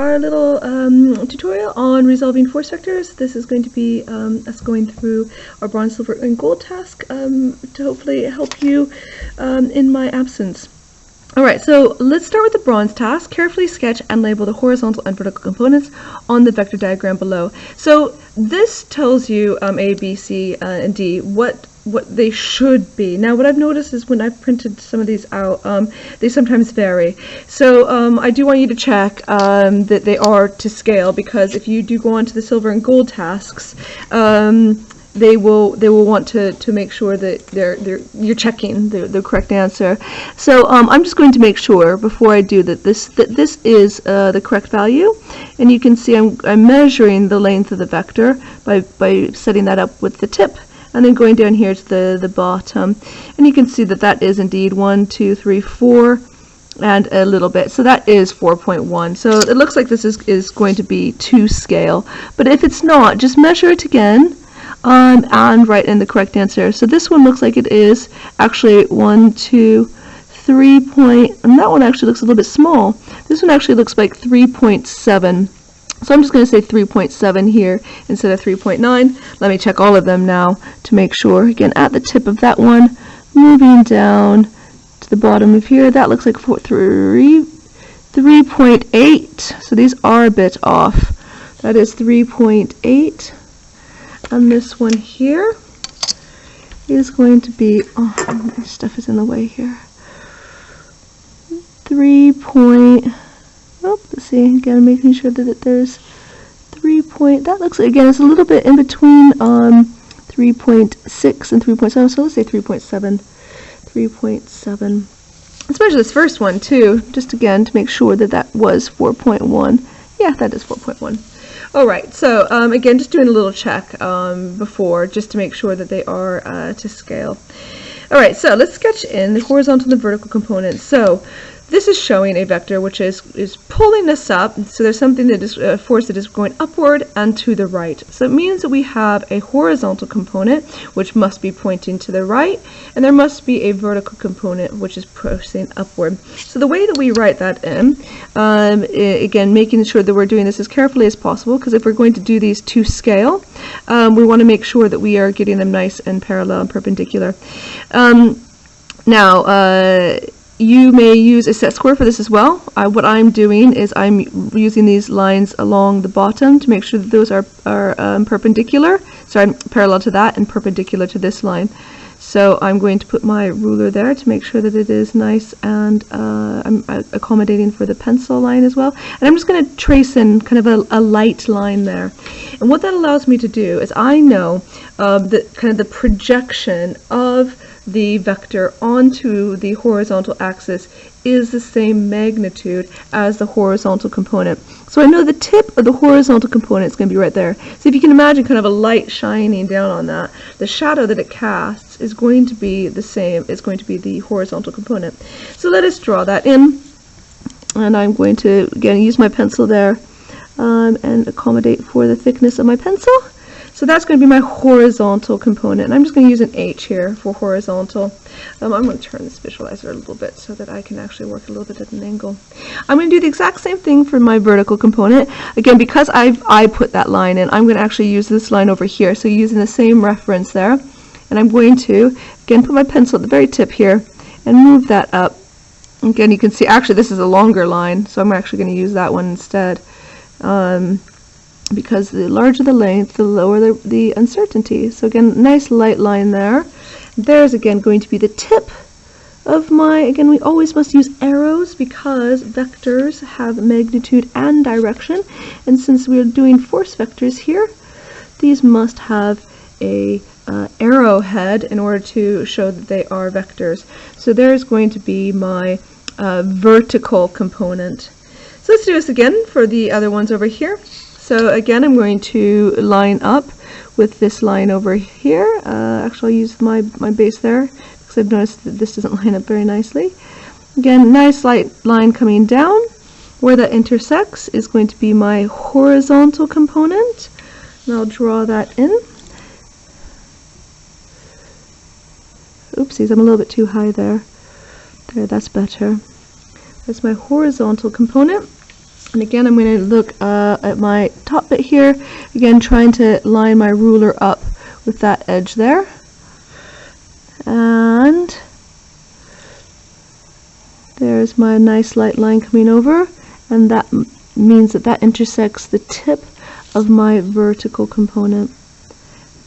our little tutorial on resolving force vectors. This is going to be us going through our bronze, silver, and gold task to hopefully help you in my absence. Alright, so let's start with the bronze task. Carefully sketch and label the horizontal and vertical components on the vector diagram below. So this tells you A, B, C, and D what they should be. Now what I've noticed is when I've printed some of these out, they sometimes vary. So I do want you to check that they are to scale, because if you do go on to the silver and gold tasks, they will want to make sure that you're checking the correct answer. So I'm just going to make sure before I do that this is the correct value, and you can see I'm measuring the length of the vector by setting that up with the tip, and then going down here to the bottom, and you can see that is indeed 1, 2, 3, 4. And a little bit, so that is 4.1. So it looks like this is going to be to scale, but if it's not, just measure it again and write in the correct answer. So this one looks like it is actually 1, 2, 3 and that one actually looks a little bit small. This one actually looks like 3.7. So I'm just going to say 3.7 here instead of 3.9. Let me check all of them now to make sure. Again, at the tip of that one, moving down to the bottom of here, that looks like 3.8. So these are a bit off. That is 3.8. And this one here is going to be, this stuff is in the way here. let's see, again, making sure that there's 3 point, that looks, again, it's a little bit in between 3.6 and 3.7, so let's say 3.7. 3.7. Let's measure this first one too, just again to make sure that was 4.1. Yeah, that is 4.1. Alright, so again, just doing a little check before, just to make sure that they are to scale. Alright, so let's sketch in the horizontal and vertical components. So this is showing a vector which is pulling this up, so there's something that is a force that is going upward and to the right. So it means that we have a horizontal component which must be pointing to the right, and there must be a vertical component which is pushing upward. So the way that we write that in, again, making sure that we're doing this as carefully as possible, because if we're going to do these to scale, we want to make sure that we are getting them nice and parallel and perpendicular. You may use a set square for this as well. What I'm doing is I'm using these lines along the bottom to make sure that those are perpendicular. Sorry, parallel to that and perpendicular to this line. So I'm going to put my ruler there to make sure that it is nice, and I'm accommodating for the pencil line as well. And I'm just going to trace in kind of a light line there. And what that allows me to do is I know the projection of the vector onto the horizontal axis is the same magnitude as the horizontal component. So I know the tip of the horizontal component is going to be right there. So if you can imagine kind of a light shining down on that, the shadow that it casts is going to be the same. It's going to be the horizontal component. So let us draw that in, and I'm going to again use my pencil there and accommodate for the thickness of my pencil. So that's going to be my horizontal component, and I'm just going to use an H here for horizontal. I'm going to turn this visualizer a little bit so that I can actually work a little bit at an angle. I'm going to do the exact same thing for my vertical component. Again, because I put that line in, I'm going to actually use this line over here, so using the same reference there. And I'm going to, again, put my pencil at the very tip here and move that up. Again, you can see, actually, this is a longer line, so I'm actually going to use that one instead. Because the larger the length, the lower the uncertainty. So again, nice light line there. There's again going to be the tip of my, again, we always must use arrows because vectors have magnitude and direction. And since we are doing force vectors here, these must have a arrowhead in order to show that they are vectors. So there's going to be my vertical component. So let's do this again for the other ones over here. So again, I'm going to line up with this line over here. Actually, I'll use my base there because I've noticed that this doesn't line up very nicely. Again, nice light line coming down. Where that intersects is going to be my horizontal component. And I'll draw that in. Oopsies, I'm a little bit too high there. There, that's better. That's my horizontal component. And again, I'm going to look at my top bit here, again trying to line my ruler up with that edge there. And there's my nice light line coming over, and that means that that intersects the tip of my vertical component.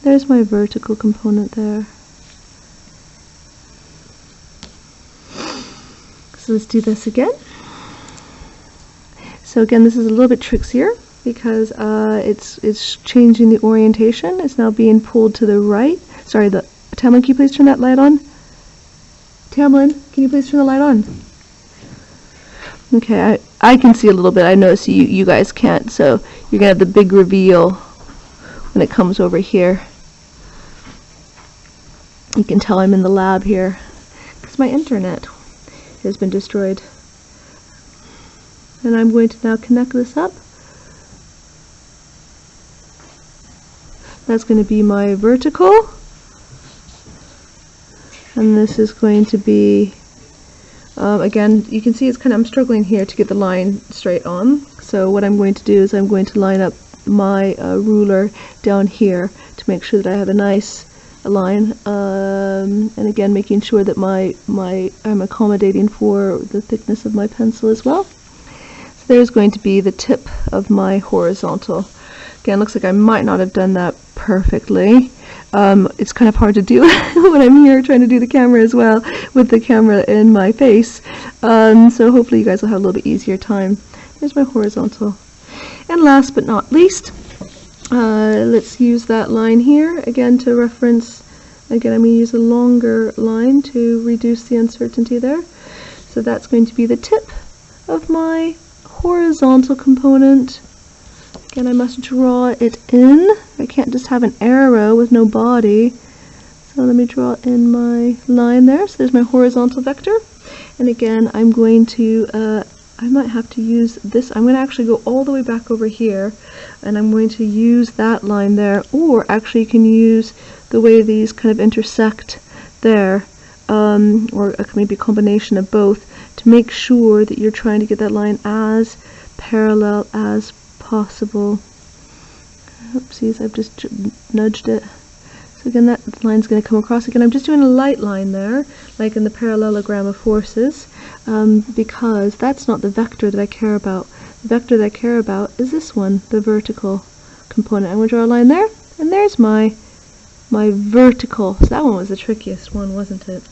There's my vertical component there. So let's do this again. So again, this is a little bit trickier because it's changing the orientation. It's now being pulled to the right. Sorry, Tamlin, can you please turn that light on? Tamlin, can you please turn the light on? Okay, I can see a little bit. I notice you guys can't, so you're gonna have the big reveal when it comes over here. You can tell I'm in the lab here because my internet has been destroyed. And I'm going to now connect this up. That's going to be my vertical, and this is going to be again, you can see it's kind of, I'm struggling here to get the line straight on. So what I'm going to do is I'm going to line up my ruler down here to make sure that I have a nice line, and again making sure that I'm accommodating for the thickness of my pencil as well. So there's going to be the tip of my horizontal. Again, looks like I might not have done that perfectly. It's kind of hard to do when I'm here trying to do the camera as well with the camera in my face. So hopefully you guys will have a little bit easier time. There's my horizontal. And last but not least, let's use that line here again to reference. Again, I'm going to use a longer line to reduce the uncertainty there. So that's going to be the tip of my horizontal component. Again, I must draw it in. I can't just have an arrow with no body. So let me draw in my line there. So there's my horizontal vector. And again, I'm going to, I might have to use this. I'm going to actually go all the way back over here, and I'm going to use that line there. Or actually you can use the way these kind of intersect there, or maybe a combination of both, to make sure that you're trying to get that line as parallel as possible. Oopsies, I've just nudged it. So again, that line's going to come across. Again, I'm just doing a light line there, like in the parallelogram of forces, because that's not the vector that I care about. The vector that I care about is this one, the vertical component. I'm going to draw a line there, and there's my vertical. So that one was the trickiest one, wasn't it?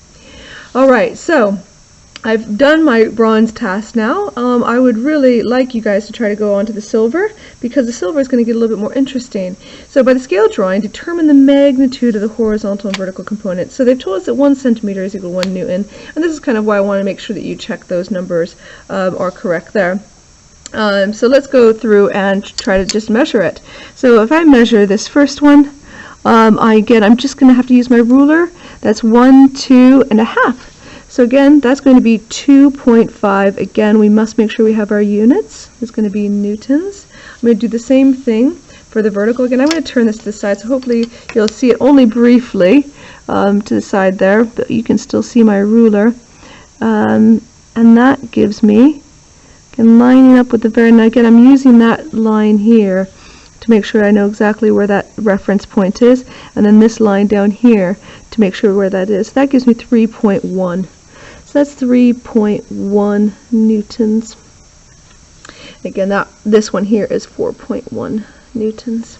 Alright, so I've done my bronze task now. I would really like you guys to try to go on to the silver, because the silver is going to get a little bit more interesting. So by the scale drawing, determine the magnitude of the horizontal and vertical components. So they've told us that 1 centimeter is equal to 1 Newton, and this is kind of why I want to make sure that you check those numbers are correct there. So let's go through and try to just measure it. So if I measure this first one, I'm just going to have to use my ruler. That's 1, 2, and a half. So again, that's going to be 2.5. Again, we must make sure we have our units. It's going to be newtons. I'm going to do the same thing for the vertical. Again, I'm going to turn this to the side, so hopefully you'll see it only briefly to the side there, but you can still see my ruler. And that gives me, again, lining up with the very, now again, I'm using that line here to make sure I know exactly where that reference point is, and then this line down here to make sure where that is. That gives me 3.1. So that's 3.1 newtons. Again, this one here is 4.1 newtons.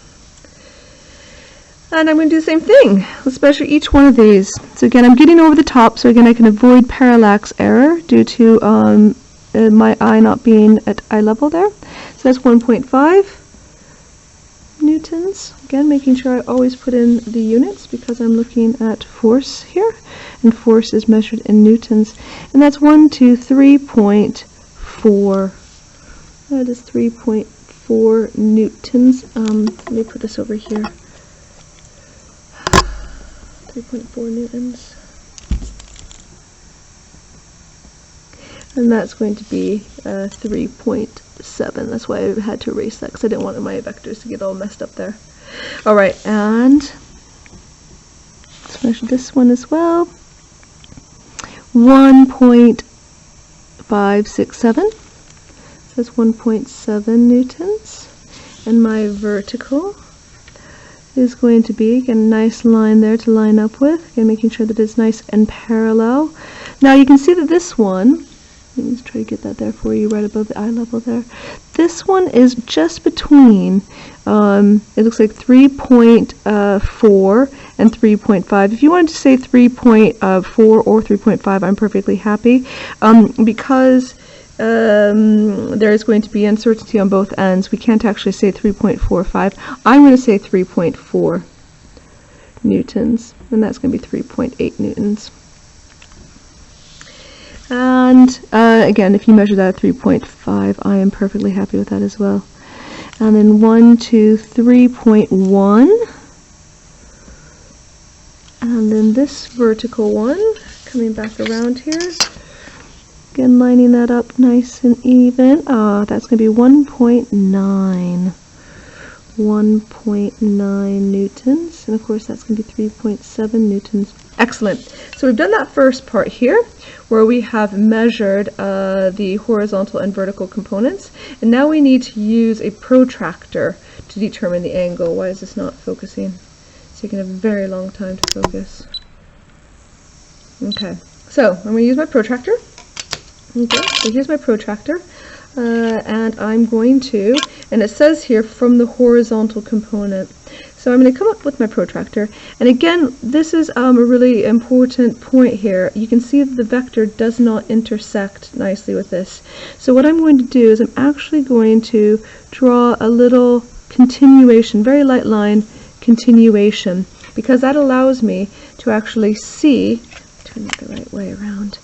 And I'm going to do the same thing. Let's measure each one of these. So again, I'm getting over the top, so again I can avoid parallax error due to my eye not being at eye level there. So that's 1.5 newtons. Again, making sure I always put in the units because I'm looking at force here, and force is measured in newtons, and that's 3.4. That is 3.4 newtons. Let me put this over here. 3.4 newtons. And that's going to be 3.7. That's why I had to erase that, because I didn't want my vectors to get all messed up there. Alright, and let's measure this one as well. 1.567. So that's 1.7 newtons. And my vertical is going to be, again, a nice line there to line up with. Again, making sure that it's nice and parallel. Now you can see that this one, let me just try to get that there for you, right above the eye level there. This one is just between, it looks like 3.4 and 3.5. If you wanted to say 3.4 or 3.5, I'm perfectly happy. Because there is going to be uncertainty on both ends, we can't actually say 3.45. I'm going to say 3.4 newtons, and that's going to be 3.8 newtons. And again, if you measure that at 3.5, I am perfectly happy with that as well. And then 1, 2, 3.1. And then this vertical one, coming back around here. Again, lining that up nice and even. That's going to be 1.9. 1.9 newtons. And of course, that's going to be 3.7 newtons. Excellent. So we've done that first part here, where we have measured the horizontal and vertical components. And now we need to use a protractor to determine the angle. Why is this not focusing? It's taking a very long time to focus. Okay, so I'm going to use my protractor. Okay, so here's my protractor, and I'm going to, and it says here from the horizontal component. So I'm going to come up with my protractor, and again, this is a really important point here. You can see that the vector does not intersect nicely with this. So what I'm going to do is I'm actually going to draw a little continuation, very light line continuation, because that allows me to actually see, turn it the right way around,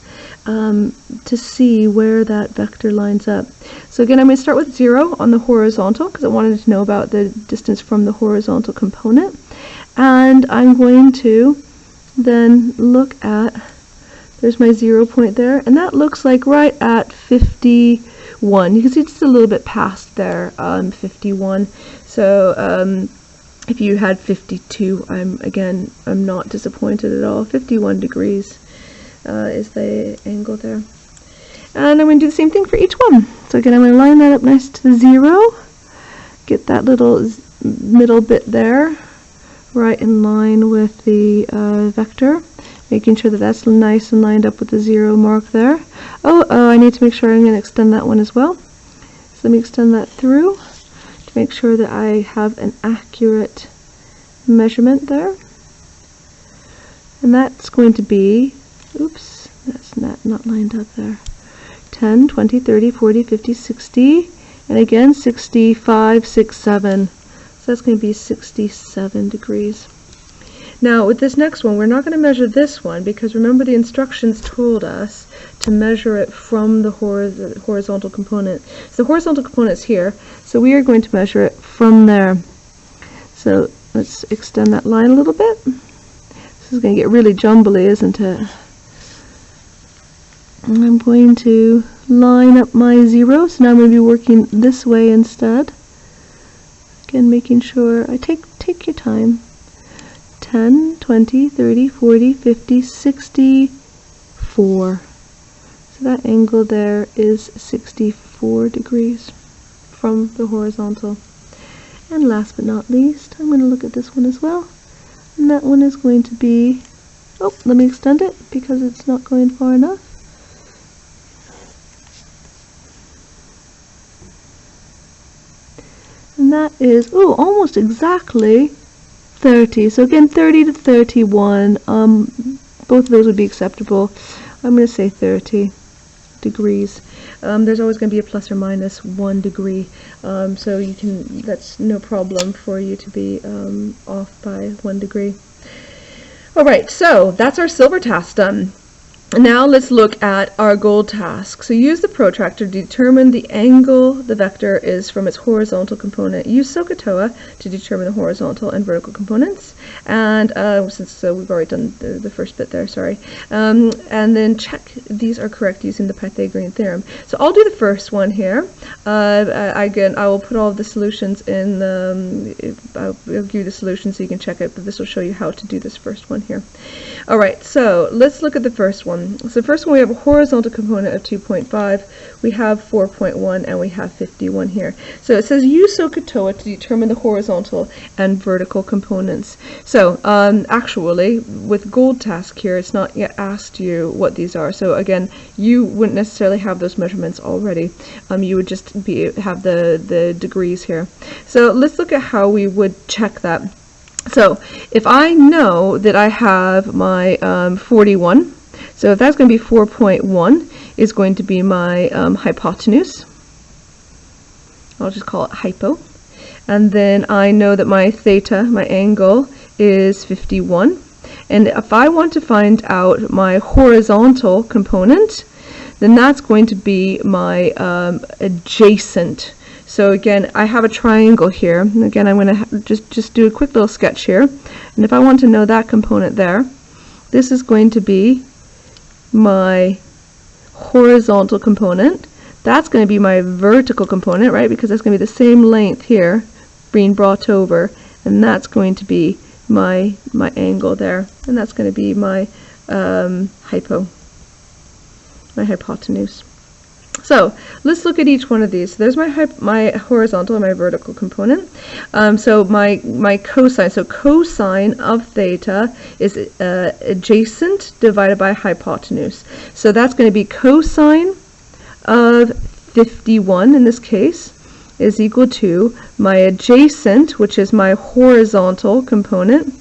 to see where that vector lines up. So again, I'm going to start with 0 on the horizontal because I wanted to know about the distance from the horizontal component. And I'm going to then look at, there's my 0 point there, and that looks like right at 51. You can see it's a little bit past there, 51. So if you had 52, I'm not disappointed at all. 51 degrees. Is the angle there. And I'm going to do the same thing for each one. So again, I'm going to line that up nice to the 0, get that little middle bit there, right in line with the vector, making sure that that's nice and lined up with the 0 mark there. I need to make sure I'm going to extend that one as well. So let me extend that through to make sure that I have an accurate measurement there. And that's going to be, oops, that's not lined up there. 10, 20, 30, 40, 50, 60, and again 65, 67. So that's going to be 67 degrees. Now with this next one, we're not going to measure this one because remember the instructions told us to measure it from the horizontal component. So the horizontal component is here, so we are going to measure it from there. So let's extend that line a little bit. This is going to get really jumbly, isn't it? And I'm going to line up my 0, so now I'm going to be working this way instead. Again, making sure I take your time. 10, 20, 30, 40, 50, 64. So that angle there is 64 degrees from the horizontal. And last but not least, I'm going to look at this one as well. And that one is going to be, let me extend it because it's not going far enough. And that is, almost exactly 30. So again, 30 to 31. Both of those would be acceptable. I'm going to say 30 degrees. There's always going to be a plus or minus 1 degree. So you can, that's no problem for you to be off by 1 degree. All right, so that's our silver task done. Now let's look at our gold task. So use the protractor to determine the angle the vector is from its horizontal component. Use SOHCAHTOA to determine the horizontal and vertical components. And since we've already done the first bit there, sorry. And then check these are correct using the Pythagorean theorem. So I'll do the first one here. Again, I will put all of the solutions in I'll give you the solution so you can check it, but this will show you how to do this first one here. All right, so let's look at the first one. one. So first one, we have a horizontal component of 2.5, we have 4.1, and we have 51 here. So it says use SOHCAHTOA to determine the horizontal and vertical components. So actually, with gold task here, it's not yet asked you what these are. So again, you wouldn't necessarily have those measurements already. You would just have the degrees here. So let's look at how we would check that. So if I know that I have my 41, so if that's going to be 4.1 is going to be my hypotenuse. I'll just call it hypo. And then I know that my theta, my angle, is 51. And if I want to find out my horizontal component, then that's going to be my adjacent. So again, I have a triangle here. And again, I'm going to just do a quick little sketch here. And if I want to know that component there, this is going to be my horizontal component. That's going to be my vertical component, right? Because that's going to be the same length here being brought over. And that's going to be my angle there. And that's going to be my hypotenuse. So let's look at each one of these. So there's my horizontal and my vertical component. So my cosine. So cosine of theta is adjacent divided by hypotenuse. So that's going to be cosine of 51 in this case is equal to my adjacent, which is my horizontal component,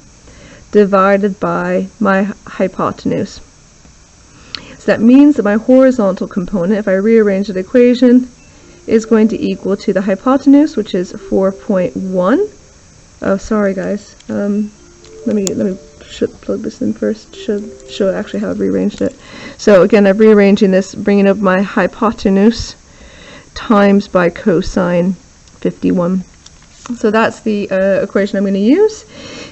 divided by my hypotenuse. So that means that my horizontal component, if I rearrange the equation, is going to equal to the hypotenuse, which is 4.1. Oh, sorry guys. Let me plug this in first. Should show actually how I've rearranged it. So again, I'm rearranging this, bringing up my hypotenuse times by cosine 51. So that's the equation I'm going to use.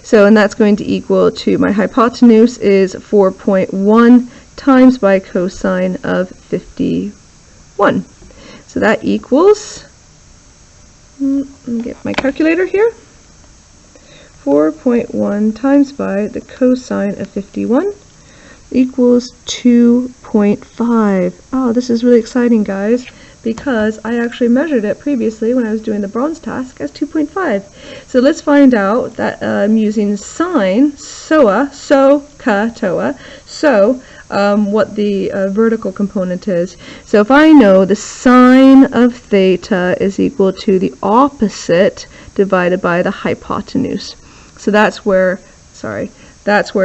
So, and that's going to equal to my hypotenuse is 4.1 times by cosine of 51. So that equals, let me get my calculator here, 4.1 times by the cosine of 51 equals 2.5. Oh, this is really exciting, guys, because I actually measured it previously when I was doing the bronze task as 2.5. So let's find out that using sine, SOHCAHTOA, what the vertical component is. So if I know the sine of theta is equal to the opposite divided by the hypotenuse. So that's where,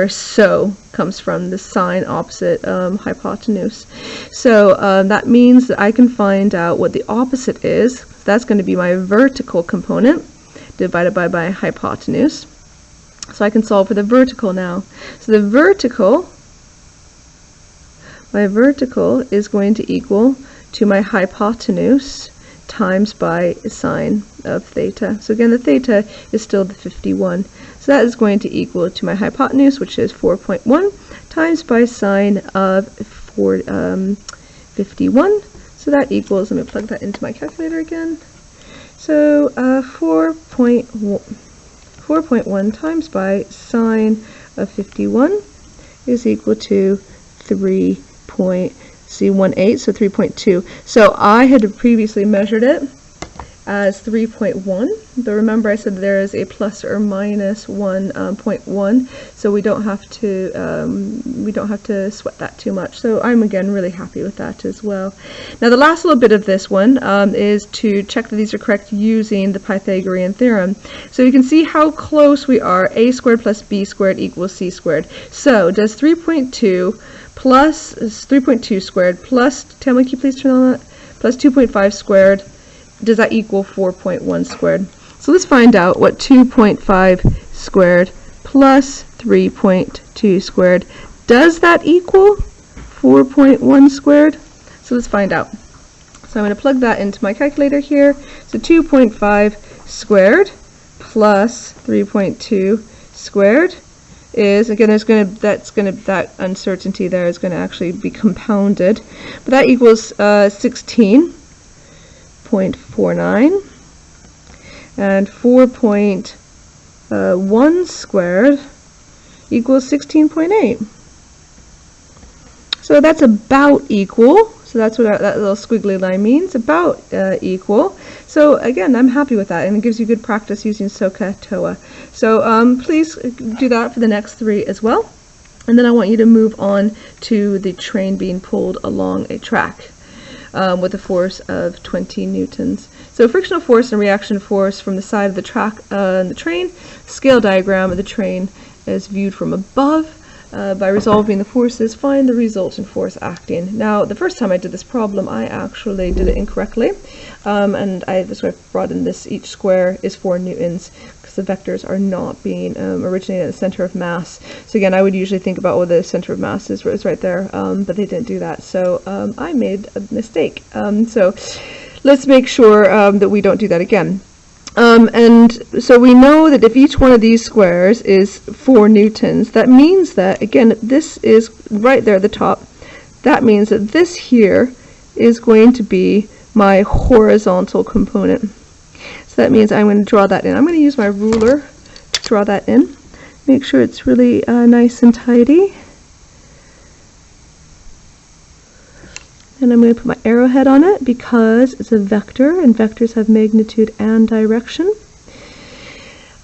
SO comes from, the sine opposite hypotenuse. So that means that I can find out what the opposite is. That's going to be my vertical component divided by my hypotenuse. So I can solve for the vertical now. So the my vertical is going to equal to my hypotenuse times by sine of theta. So again, the theta is still the 51. So that is going to equal to my hypotenuse, which is 4.1 times by sine of 51. So that equals, let me plug that into my calculator again. So 4.1 times by sine of 51 is equal to 3.18, so 3.2. So I had previously measured it as 3.1, but remember I said there is a plus or minus 1.1, so we don't have to sweat that too much. So I'm again really happy with that as well. Now the last little bit of this one is to check that these are correct using the Pythagorean theorem. So you can see how close we are. A squared plus b squared equals c squared. So does 3.2 plus 3.2 squared plus, Tammy, can you please turn on that, plus 2.5 squared, does that equal 4.1 squared? So let's find out what 2.5 squared plus 3.2 squared, does that equal 4.1 squared? So let's find out. So I'm going to plug that into my calculator here. So 2.5 squared plus 3.2 squared is, again, that uncertainty there is going to actually be compounded, but that equals 16.49, and 4.1 squared equals 16.8. So that's about equal. So that's what that little squiggly line means, about equal. So again, I'm happy with that, and it gives you good practice using SOHCAHTOA. So please do that for the next 3 as well. And then I want you to move on to the train being pulled along a track with a force of 20 newtons. So frictional force and reaction force from the side of the track and the train. Scale diagram of the train is viewed from above. By resolving the forces, find the resultant force acting. Now, the first time I did this problem, I actually did it incorrectly, and that's why I brought in this. Each square is 4 newtons, because the vectors are not being originated at the center of mass. So again, I would usually think about, oh, the center of mass is right there, but they didn't do that. So I made a mistake. So let's make sure that we don't do that again. And so we know that if each one of these squares is 4 newtons, that means that, again, this is right there at the top. That means that this here is going to be my horizontal component. So that means I'm going to draw that in. I'm going to use my ruler to draw that in. Make sure it's really nice and tidy. And I'm going to put my arrowhead on it because it's a vector, and vectors have magnitude and direction.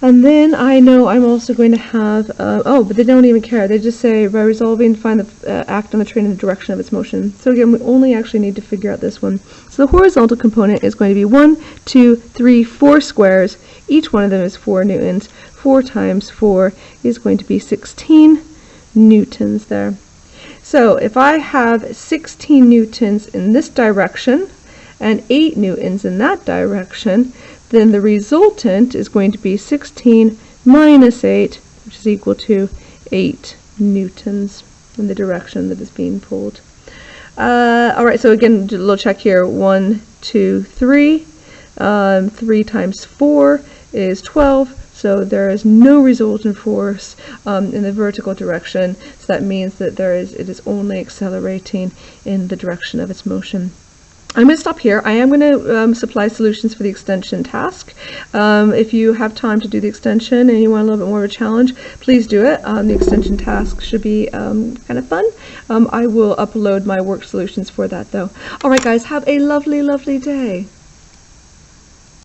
And then I know I'm also going to have, oh, but they don't even care. They just say, by resolving, find the act on the train in the direction of its motion. So again, we only actually need to figure out this one. So the horizontal component is going to be 1, 2, 3, 4 squares. Each one of them is 4 newtons. 4 times 4 is going to be 16 newtons there. So if I have 16 newtons in this direction and 8 newtons in that direction, then the resultant is going to be 16 minus 8, which is equal to 8 newtons in the direction that is being pulled. Alright, so again, a little check here. 1, 2, 3. 3 times 4 is 12. So there is no resultant force in the vertical direction. So that means that it is only accelerating in the direction of its motion. I'm going to stop here. I am going to supply solutions for the extension task. If you have time to do the extension and you want a little bit more of a challenge, please do it. The extension task should be kind of fun. I will upload my work solutions for that though. Alright guys, have a lovely, lovely day.